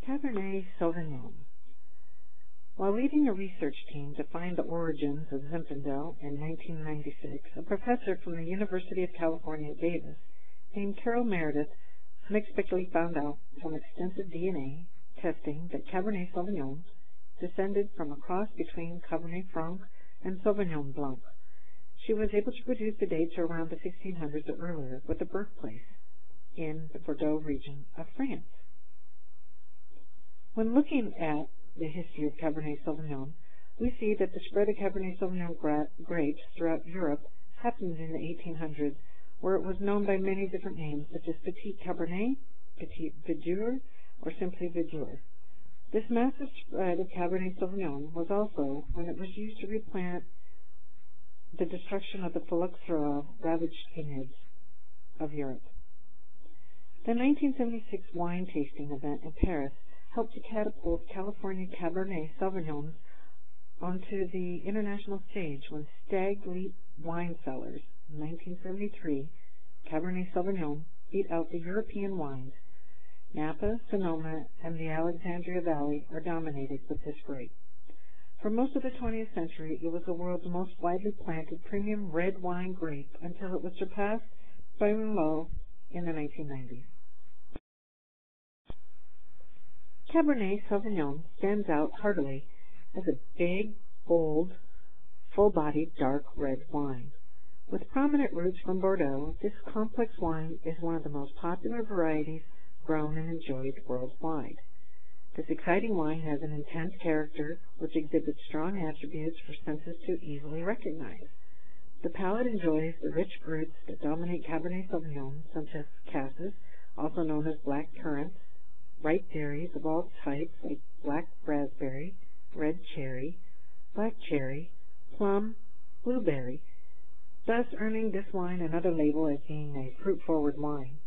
Cabernet Sauvignon. While leading a research team to find the origins of Zinfandel in 1996, a professor from the University of California, Davis, named Carol Meredith unexpectedly found out from extensive DNA testing that Cabernet Sauvignon descended from a cross between Cabernet Franc and Sauvignon Blanc. She was able to produce the dates around the 1600s or earlier, with the birthplace in the Bordeaux region of France. When looking at the history of Cabernet Sauvignon, we see that the spread of Cabernet Sauvignon grapes throughout Europe happened in the 1800s, where it was known by many different names, such as Petit Cabernet, Petit Verdure, or simply Verdure. This massive spread of Cabernet Sauvignon was also when it was used to replant the destruction of the phylloxera ravaged vineyards of Europe. The 1976 wine tasting event in Paris helped to catapult California Cabernet Sauvignons onto the international stage when Stag Leap Wine Cellars in 1973, Cabernet Sauvignon beat out the European wines. Napa, Sonoma, and the Alexandria Valley are dominated with this grape. For most of the 20th century, it was the world's most widely planted premium red wine grape until it was surpassed by Merlot in the 1990s. Cabernet Sauvignon stands out heartily as a big, bold, full-bodied dark red wine. With prominent roots from Bordeaux, this complex wine is one of the most popular varieties grown and enjoyed worldwide. This exciting wine has an intense character which exhibits strong attributes for senses to easily recognize. The palate enjoys the rich fruits that dominate Cabernet Sauvignon, such as cassis, also known as black currants, ripe berries of all types like black raspberry, red cherry, black cherry, plum, blueberry, thus earning this wine another label as being a fruit-forward wine.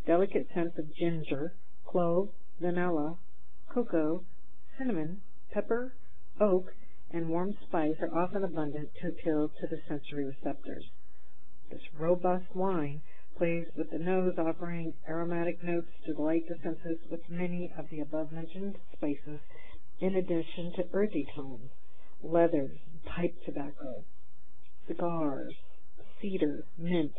Delicate scents of ginger, clove, vanilla, cocoa, cinnamon, pepper, oak, and warm spice are often abundant to appeal to the sensory receptors. This robust wine plays with the nose, offering aromatic notes to delight the senses with many of the above-mentioned spices, in addition to earthy tones, leathers, pipe tobacco, cigars, cedar, mint,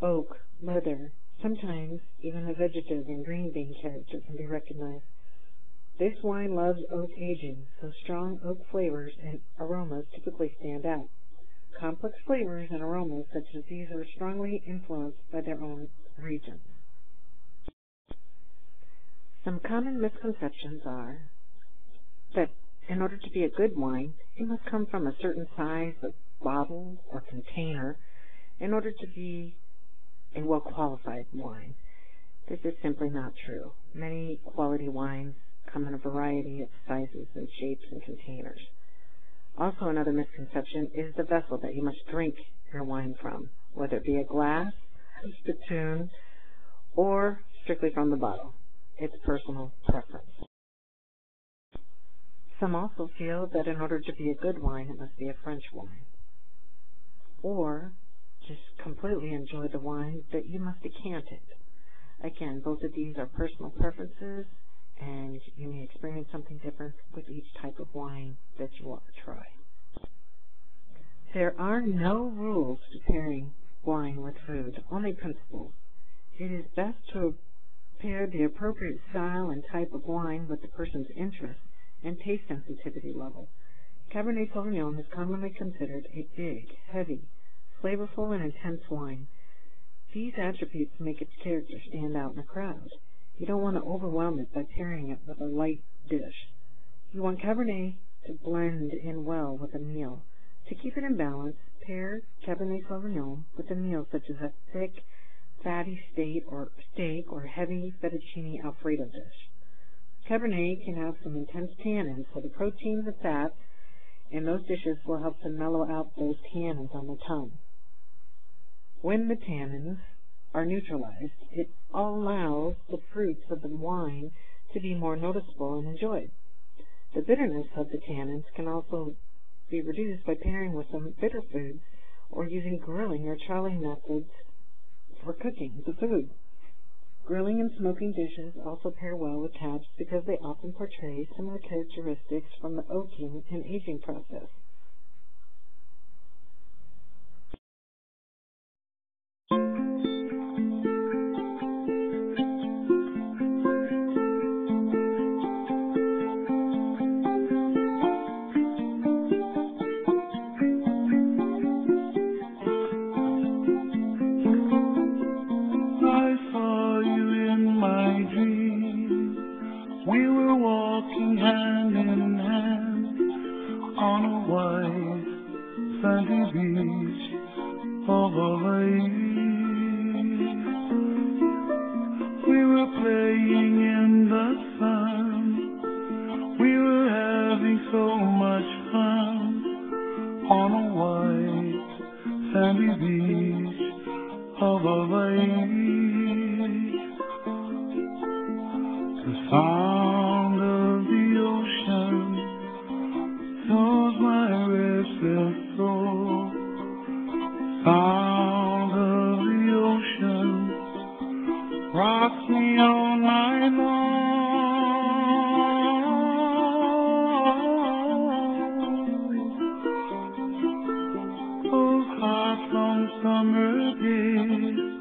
oak, leather. Sometimes even a vegetative and green bean character can be recognized. This wine loves oak aging, so strong oak flavors and aromas typically stand out. Complex flavors and aromas such as these are strongly influenced by their own regions. Some common misconceptions are that in order to be a good wine, it must come from a certain size of bottle or container in order to be a well-qualified wine. This is simply not true. Many quality wines come in a variety of sizes and shapes and containers. Also, another misconception is the vessel that you must drink your wine from, whether it be a glass, a spittoon, or strictly from the bottle. It's personal preference. Some also feel that in order to be a good wine, it must be a French wine. Or just completely enjoy the wine, that you must decant it. Again, both of these are personal preferences, and you may experience something different with each type of wine that you want to try. There are no rules to pairing wine with food, only principles. It is best to pair the appropriate style and type of wine with the person's interest and taste sensitivity level. Cabernet Sauvignon is commonly considered a big, heavy, flavorful, and intense wine. These attributes make its character stand out in a crowd. You don't want to overwhelm it by pairing it with a light dish. You want Cabernet to blend in well with a meal. To keep it in balance, pair Cabernet Sauvignon with a meal such as a thick, fatty steak or heavy fettuccine Alfredo dish. Cabernet can have some intense tannins, so the proteins and fats in those dishes will help to mellow out those tannins on the tongue. When the tannins are neutralized, it allows the fruits of the wine to be more noticeable and enjoyed. The bitterness of the tannins can also be reduced by pairing with some bitter foods or using grilling or charring methods for cooking the food. Grilling and smoking dishes also pair well with tabs because they often portray similar characteristics from the oaking and aging process. I saw you in my dream. We were walking hand in hand on a white sandy beach of Hawaii. We were playing in the sun. We were having so much fun on a white sandy beach of Hawaii. The sound of the ocean fills my restless soul. Sound of the ocean rocks me all night long. Those hot long summer days.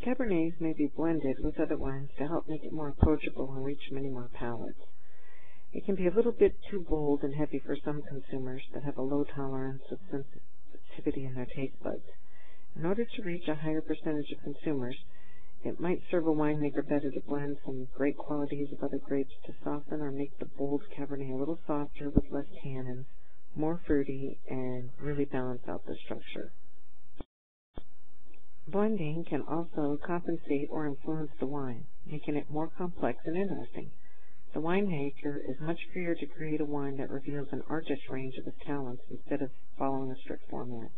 Cabernets may be blended with other wines to help make it more approachable and reach many more palates. It can be a little bit too bold and heavy for some consumers that have a low tolerance of sensitivity in their taste buds. In order to reach a higher percentage of consumers, it might serve a winemaker better to blend some great qualities of other grapes to soften or make the bold Cabernet a little softer with less tannins, more fruity, and really balance out the structure. Blending can also compensate or influence the wine, making it more complex and interesting. The winemaker is much freer to create a wine that reveals an artist's range of his talents instead of following a strict format.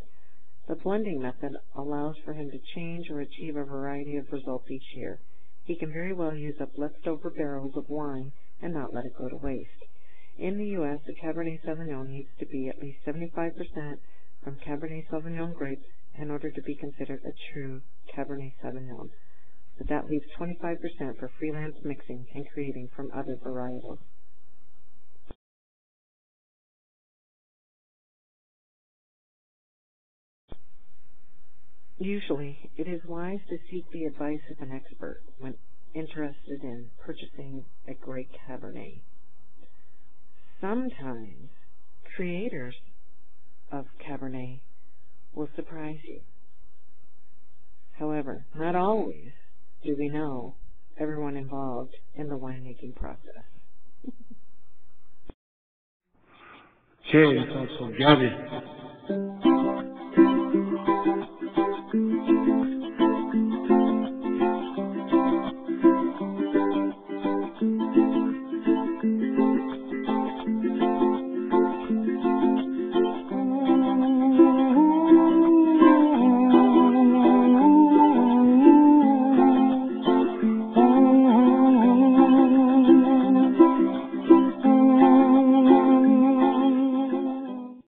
The blending method allows for him to change or achieve a variety of results each year. He can very well use up leftover barrels of wine and not let it go to waste. In the U.S., a Cabernet Sauvignon needs to be at least 75% from Cabernet Sauvignon grapes in order to be considered a true Cabernet Sauvignon, but that leaves 25% for freelance mixing and creating from other varietals. Usually, it is wise to seek the advice of an expert when interested in purchasing a great Cabernet. Sometimes, creators of Cabernet will surprise you. However, not always do we know everyone involved in the winemaking process. Che, sono so gavi.